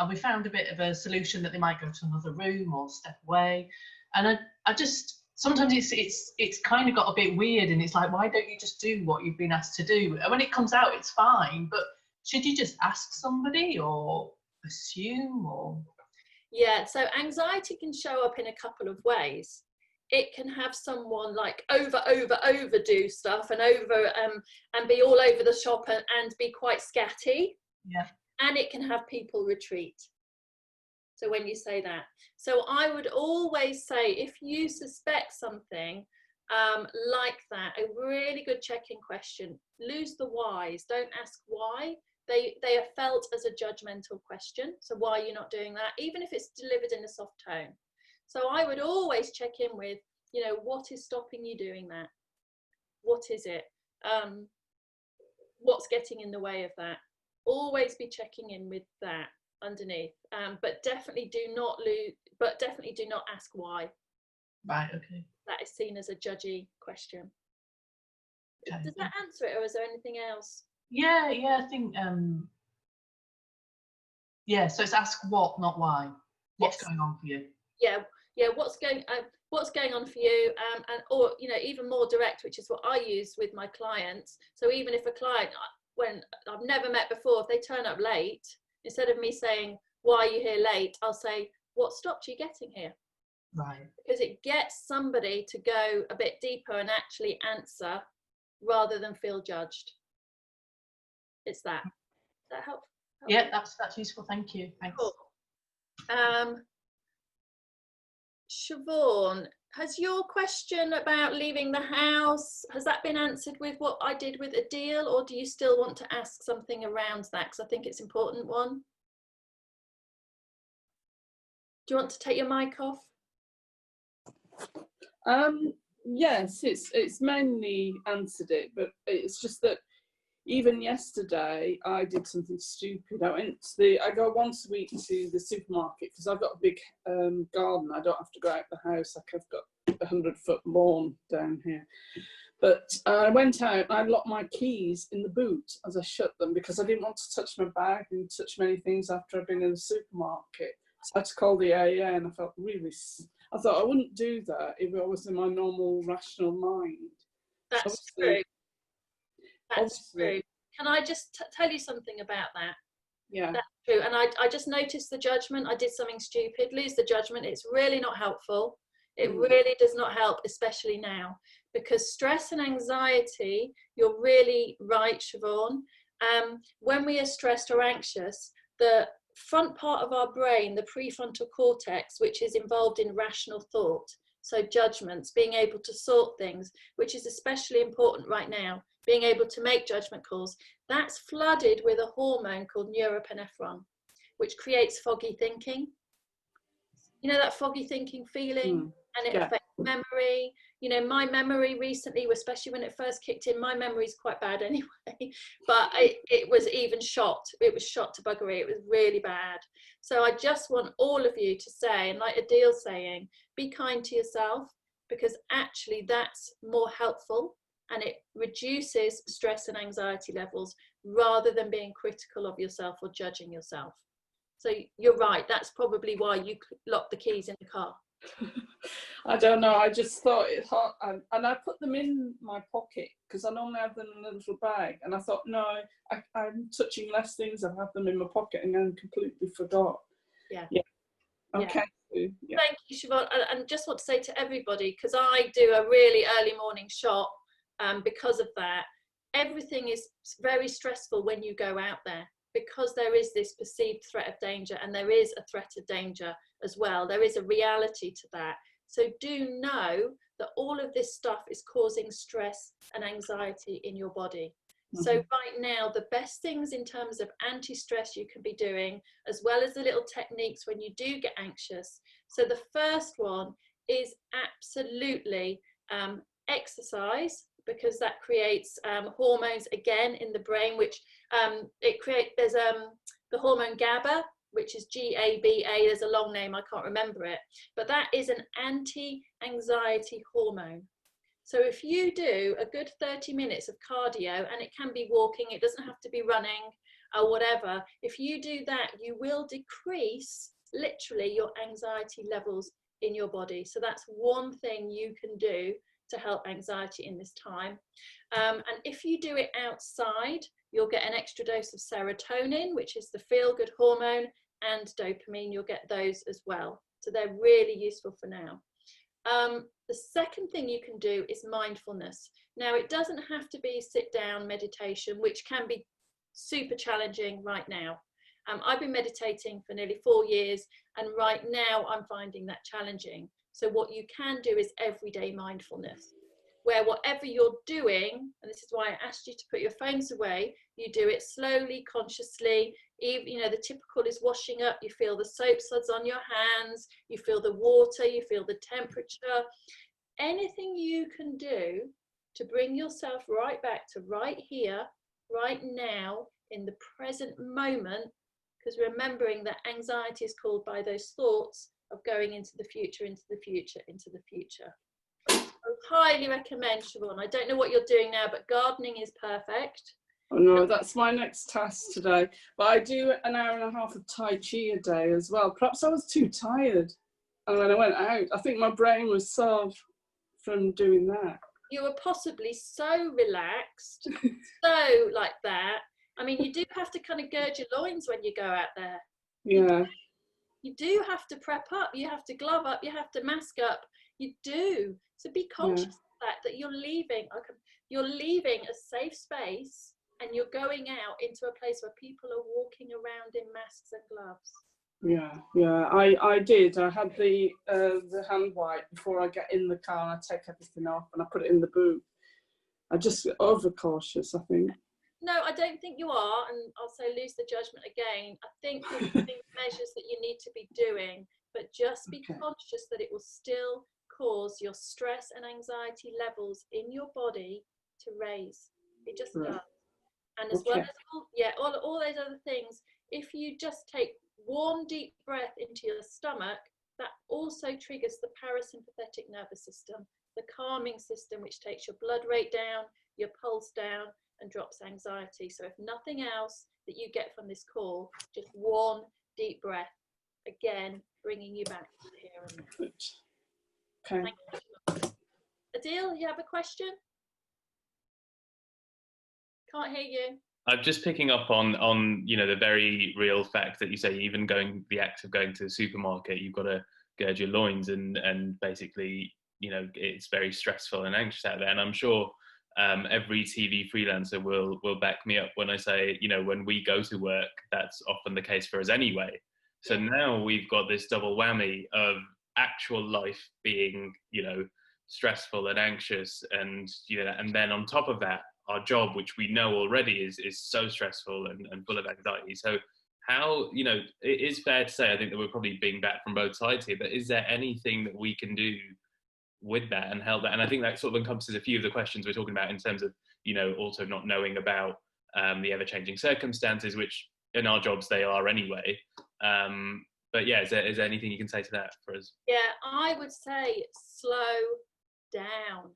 And we found a bit of a solution that they might go to another room or step away. And I just, sometimes it's kind of got a bit weird, and it's like, why don't you just do what you've been asked to do? And when it comes out, it's fine, but should you just ask somebody or assume? Or yeah, so anxiety can show up in a couple of ways. It can have someone like overdo stuff and and be all over the shop and be quite scatty. Yeah. And it can have people retreat. So when you say that, so I would always say, if you suspect something like that, a really good check-in question, lose the whys, don't ask why. They are felt as a judgmental question. So why are you not doing that? Even if it's delivered in a soft tone. So I would always check in with, you know, what is stopping you doing that? What is it? What's getting in the way of that? Always be checking in with that underneath. But definitely do not ask why. Right, okay. That is seen as a judgy question. Okay. Does that answer it, or is there anything else? Yeah, I think, yeah, so it's ask what, not why. What's going on for you? Yeah, what's going on for you, and or, you know, even more direct, which is what I use with my clients. So even if a client, when I've never met before, if they turn up late, instead of me saying, why are you here late, I'll say, what stopped you getting here? Right. Because it gets somebody to go a bit deeper and actually answer rather than feel judged. It's that. Does that help? Yeah, that's useful. Thank you. Thanks. Cool. Siobhan, has your question about leaving the house, has that been answered with what I did with Adil, or do you still want to ask something around that? Because I think it's an important one. Do you want to take your mic off? Yes, it's mainly answered it, but it's just that even yesterday I did something stupid. I go once a week to the supermarket because I've got a big garden. I don't have to go out the house. Like, I've got a 100-foot lawn down here. But I went out and I locked my keys in the boot as I shut them, because I didn't want to touch my bag and touch many things after I've been in the supermarket. So I had to call the AA, and I felt really, I thought I wouldn't do that if I was in my normal rational mind. That's true. That's true. Can I just tell you something about that? Yeah. That's true. And I just noticed the judgment. I did something stupid. Lose the judgment. It's really not helpful. It really does not help, especially now, because stress and anxiety, you're really right, Siobhan. When we are stressed or anxious, the front part of our brain, the prefrontal cortex, which is involved in rational thought, so judgments, being able to sort things, which is especially important right now, being able to make judgment calls, that's flooded with a hormone called norepinephrine, which creates foggy thinking. You know that foggy thinking feeling? and it affects memory. You know, my memory recently, especially when it first kicked in, my memory is quite bad anyway, but it was even shot. It was shot to buggery. It was really bad. So I just want all of you to say, and like Adil's saying, be kind to yourself, because actually that's more helpful and it reduces stress and anxiety levels rather than being critical of yourself or judging yourself. So you're right, that's probably why you locked the keys in the car. I don't know, I just thought it hot, and I put them in my pocket because I normally have them in a little bag, and I thought, no, I'm touching less things, I've had them in my pocket and then completely forgot. Yeah. Okay. Yeah. Thank you, Siobhan. And just want to say to everybody, because I do a really early morning shot, because of that, everything is very stressful when you go out there, because there is this perceived threat of danger, and there is a threat of danger as well. There is a reality to that. So do know that all of this stuff is causing stress and anxiety in your body. So right now, the best things in terms of anti-stress you can be doing, as well as the little techniques when you do get anxious. So the first one is absolutely exercise, because that creates hormones again in the brain, which there's the hormone GABA, which is GABA. There's a long name, I can't remember it, but that is an anti-anxiety hormone. So if you do a good 30 minutes of cardio, and it can be walking, it doesn't have to be running or whatever, if you do that, you will decrease literally your anxiety levels in your body. So that's one thing you can do to help anxiety in this time. And if you do it outside, you'll get an extra dose of serotonin, which is the feel-good hormone, and dopamine. You'll get those as well. So they're really useful for now. The second thing you can do is mindfulness. Now, it doesn't have to be sit-down meditation, which can be super challenging right now. I've been meditating for nearly 4 years, and right now I'm finding that challenging. So what you can do is everyday mindfulness, where whatever you're doing, and this is why I asked you to put your phones away, you do it slowly, consciously. Even, you know, the typical is washing up, you feel the soap suds on your hands, you feel the water, you feel the temperature. Anything you can do to bring yourself right back to right here, right now, in the present moment, because remembering that anxiety is caused by those thoughts of going into the future, into the future, into the future. I highly recommend, Siobhan. I don't know what you're doing now, but gardening is perfect. Oh no, that's my next task today. But I do an hour and a half of Tai Chi a day as well. Perhaps I was too tired, and when I went out, I think my brain was sore from doing that. You were possibly so relaxed, so like that. I mean, you do have to kind of gird your loins when you go out there. Yeah. You do have to prep up, you have to glove up, you have to mask up. You do. So be conscious of that you're leaving a safe space, and you're going out into a place where people are walking around in masks and gloves. I did. I had the hand wipe before I get in the car, and I take everything off and I put it in the boot. I just overcautious, I think. No, I don't think you are, and I'll say lose the judgment again. I think there's measures that you need to be doing, but just be conscious that it will still cause your stress and anxiety levels in your body to raise. It just does. And as well as all those other things, if you just take one deep breath into your stomach, that also triggers the parasympathetic nervous system, the calming system, which takes your blood rate down, your pulse down, and drops anxiety. So if nothing else that you get from this call, just one deep breath, again bringing you back to here and now. Okay. Thank you. Adil, you have a question? Can't hear you. I'm just picking up on you know, the very real fact that you say even the act of going to the supermarket, you've got to gird your loins, and basically, you know, it's very stressful and anxious out there. And I'm sure every TV freelancer will back me up when I say, you know, when we go to work, that's often the case for us anyway. So now we've got this double whammy of actual life being, you know, stressful and anxious, and you know, and then on top of that, our job, which we know already is so stressful and full of anxiety. So how, you know, it is fair to say, I think that we're probably being back from both sides here, but is there anything that we can do with that and held that. And I think that sort of encompasses a few of the questions we're talking about in terms of, also not knowing about the ever-changing circumstances, which in our jobs they are anyway. But yeah, is there anything you can say to that for us? Yeah, I would say slow down.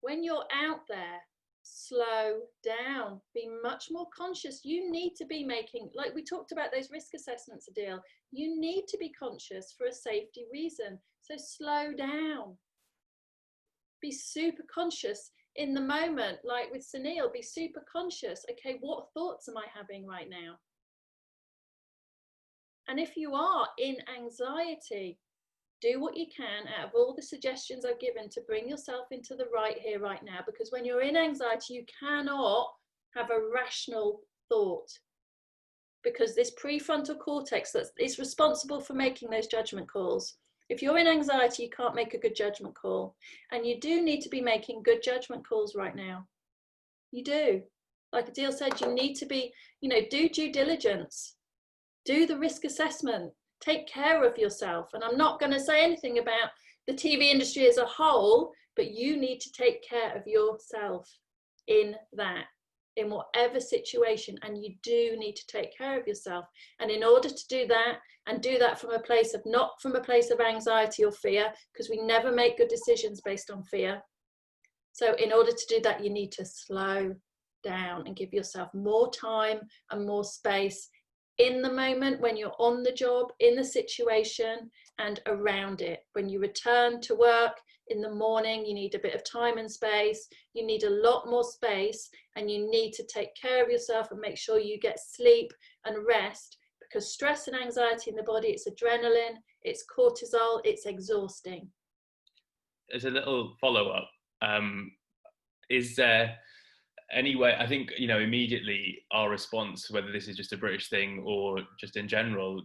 When you're out there, slow down, be much more conscious. You need to be making, like we talked about those risk assessments, Adil, you need to be conscious for a safety reason. So slow down. Be super conscious in the moment, like with Sunil, be super conscious. Okay, what thoughts am I having right now? And if you are in anxiety, do what you can out of all the suggestions I've given to bring yourself into the right here, right now, because when you're in anxiety, you cannot have a rational thought, because this prefrontal cortex that is responsible for making those judgment calls. If you're in anxiety, you can't make a good judgment call. And you do need to be making good judgment calls right now. You do. Like Adil said, you need to be, do due diligence, do the risk assessment, take care of yourself. And I'm not going to say anything about the TV industry as a whole, but you need to take care of yourself in whatever situation, and you do need to take care of yourself. And in order to do that, and do that from a place of, not from a place of anxiety or fear, because we never make good decisions based on fear. So in order to do that, you need to slow down and give yourself more time and more space in the moment, when you're on the job, in the situation, and around it. When you return to work in the morning, you need a bit of time and space. You need a lot more space, and you need to take care of yourself and make sure you get sleep and rest, because stress and anxiety in the body, it's adrenaline, it's cortisol, it's exhausting. As a little follow-up, is there any way, I think, immediately our response, whether this is just a British thing or just in general,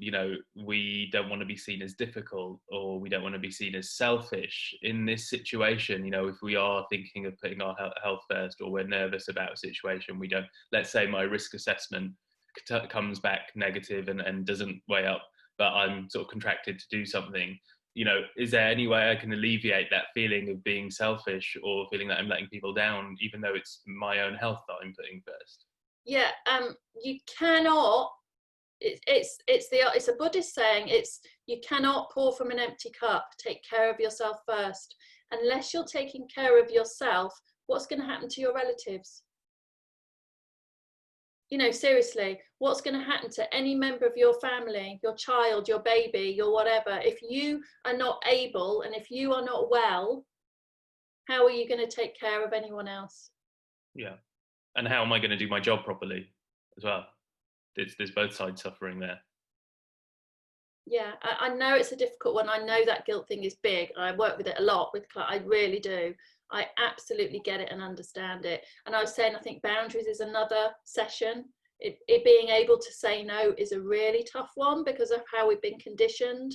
we don't want to be seen as difficult, or we don't want to be seen as selfish in this situation. If we are thinking of putting our health first, or we're nervous about a situation, we don't, let's say my risk assessment comes back negative and doesn't weigh up, but I'm sort of contracted to do something. Is there any way I can alleviate that feeling of being selfish, or feeling that I'm letting people down, even though it's my own health that I'm putting first? Yeah, you cannot. It's a Buddhist saying. You cannot pour from an empty cup. Take care of yourself first. Unless you're taking care of yourself, what's going to happen to your relatives? Seriously, what's going to happen to any member of your family, your child, your baby, your whatever? If you are not able, and if you are not well, how are you going to take care of anyone else? Yeah. And how am I going to do my job properly as well? There's both sides suffering there. Yeah, I know it's a difficult one. I know that guilt thing is big. I work with it a lot with clients. I really do. I absolutely get it and understand it. And I was saying, I think boundaries is another session. It being able to say no is a really tough one, because of how we've been conditioned.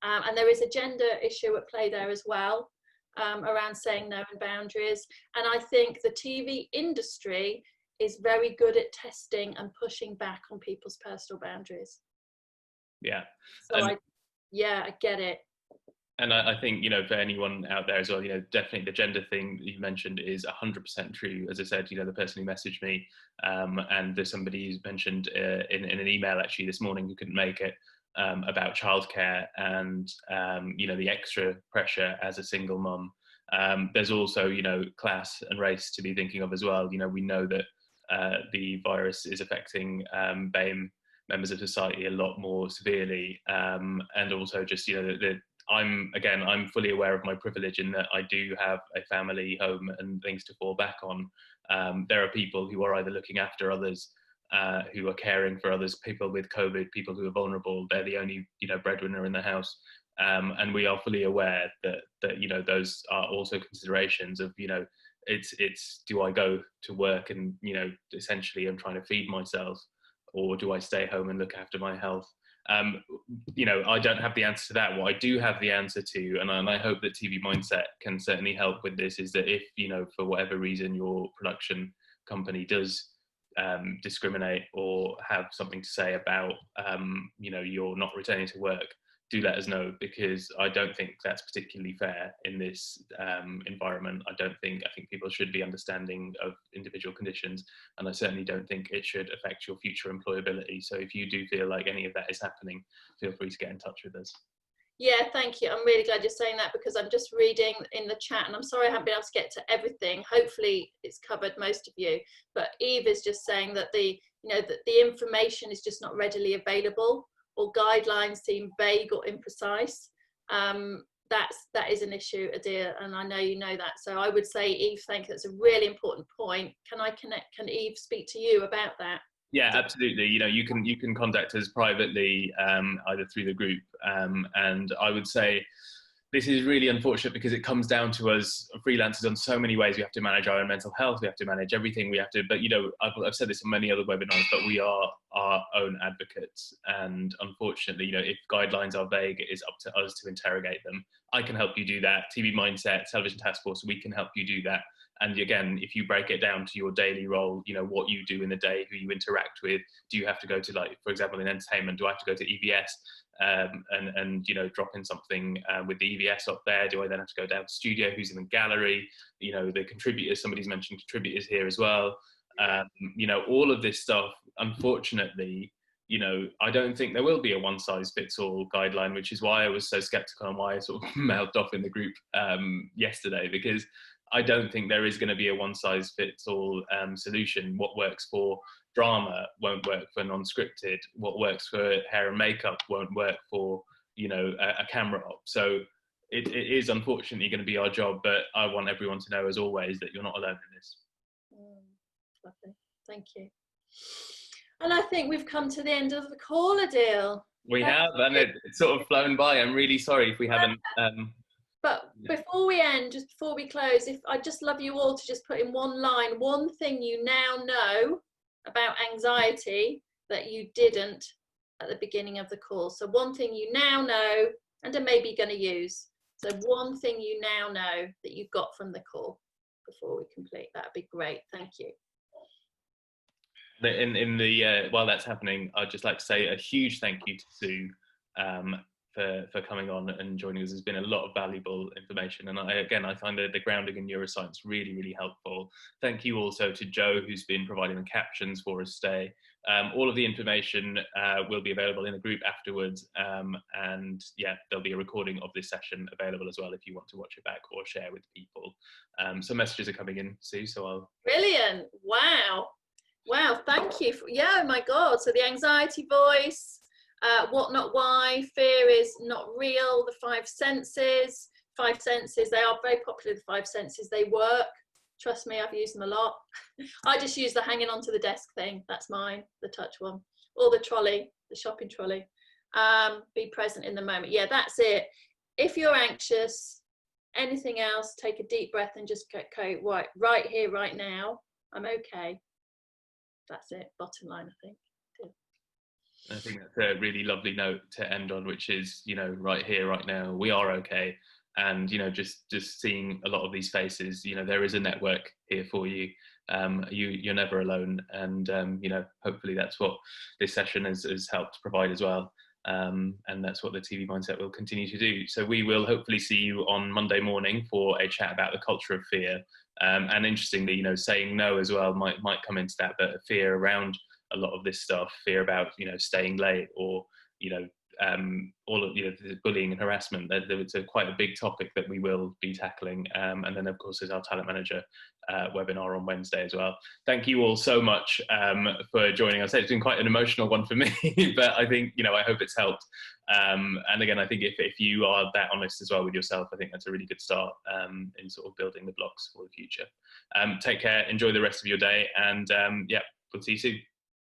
And there is a gender issue at play there as well, around saying no and boundaries. And I think the TV industry is very good at testing and pushing back on people's personal boundaries. Yeah. So I get it. And I think, for anyone out there as well, definitely the gender thing that you mentioned is 100% true. As I said, the person who messaged me, and there's somebody who's mentioned in an email actually this morning who couldn't make it, about childcare and, the extra pressure as a single mum. There's also, class and race to be thinking of as well. We know that the virus is affecting BAME members of society a lot more severely, and also just, I'm fully aware of my privilege in that I do have a family, home, and things to fall back on. There are people who are either looking after others, who are caring for others, people with COVID, people who are vulnerable. They're the only, breadwinner in the house. And we are fully aware that those are also considerations of, it's do I go to work and, essentially I'm trying to feed myself, or do I stay home and look after my health? I don't have the answer to that. What I do have the answer to, and I hope that TV Mindset can certainly help with this, is that if, for whatever reason your production company does discriminate or have something to say about, you're not returning to work, do let us know, because I don't think that's particularly fair in this environment. I think people should be understanding of individual conditions, and I certainly don't think it should affect your future employability. So if you do feel like any of that is happening, feel free to get in touch with us. Yeah, thank you. I'm really glad you're saying that, because I'm just reading in the chat, and I'm sorry I haven't been able to get to everything. Hopefully it's covered most of you. But Eve is just saying that the information is just not readily available, or guidelines seem vague or imprecise. That is an issue, Adir, and I know you know that. So I would say, Eve, thank you. That's a really important point. Can Eve speak to you about that? Yeah, absolutely. You can contact us privately, either through the group, and I would say this is really unfortunate, because it comes down to us freelancers on so many ways. We have to manage our own mental health, we have to manage everything, but I've said this in many other webinars, but we are our own advocates, and unfortunately, if guidelines are vague, it is up to us to interrogate them. I can help you do that. TV Mindset, Television Task Force, we can help you do that. And again, if you break it down to your daily role, what you do in the day, who you interact with, do you have to go to, like, for example, in entertainment, do I have to go to EVS and drop in something with the EVS up there? Do I then have to go down to studio? Who's in the gallery? The contributors, somebody's mentioned contributors here as well. All of this stuff, unfortunately, I don't think there will be a one-size-fits-all guideline, which is why I was so skeptical and why I sort of mailed off in the group yesterday, because I don't think there is going to be a one-size-fits-all solution. What works for drama won't work for non-scripted. What works for hair and makeup won't work for, a camera op. So it is unfortunately going to be our job, but I want everyone to know, as always, that you're not alone in this. Lovely. Thank you. And I think we've come to the end of the call, Adil. We have, and it's sort of flown by. I'm really sorry if we haven't... But before we end, just before we close, I'd just love you all to just put in one line, one thing you now know about anxiety that you didn't at the beginning of the call. So one thing you now know and are maybe going to use. So one thing you now know that you got from the call before we complete. That'd be great. Thank you. While that's happening, I'd just like to say a huge thank you to Sue for coming on and joining us. There's been a lot of valuable information, and I find the grounding in neuroscience really, really helpful. Thank you also to Joe, who's been providing the captions for us today. All of the information will be available in the group afterwards, and yeah, there'll be a recording of this session available as well if you want to watch it back or share with people. Some messages are coming in, Sue, so I'll... Brilliant. Wow, thank you. Oh my God, so the anxiety voice, what, not, why, fear is not real, the five senses, they are very popular, the five senses, they work. Trust me, I've used them a lot. I just use the hanging onto the desk thing, that's mine, the touch one, or the trolley, the shopping trolley. Be present in the moment. Yeah, that's it. If you're anxious, anything else, take a deep breath and just go, right here, right now, I'm okay. That's it, bottom line, I think. I think that's a really lovely note to end on, which is, right here, right now, we are okay. And, just seeing a lot of these faces, there is a network here for you. You're never alone. And, hopefully that's what this session has helped provide as well. And that's what the TV Mindset will continue to do. So we will hopefully see you on Monday morning for a chat about the culture of fear. And interestingly, saying no as well might come into that, but fear around a lot of this stuff, fear about, staying late, or, all of, the bullying and harassment. It's quite a big topic that we will be tackling. And then of course there's our talent manager webinar on Wednesday as well. Thank you all so much for joining us. It's been quite an emotional one for me, but I think, I hope it's helped. And again, I think if you are that honest as well with yourself, I think that's a really good start in sort of building the blocks for the future. Take care, enjoy the rest of your day, and yeah, we'll see you soon.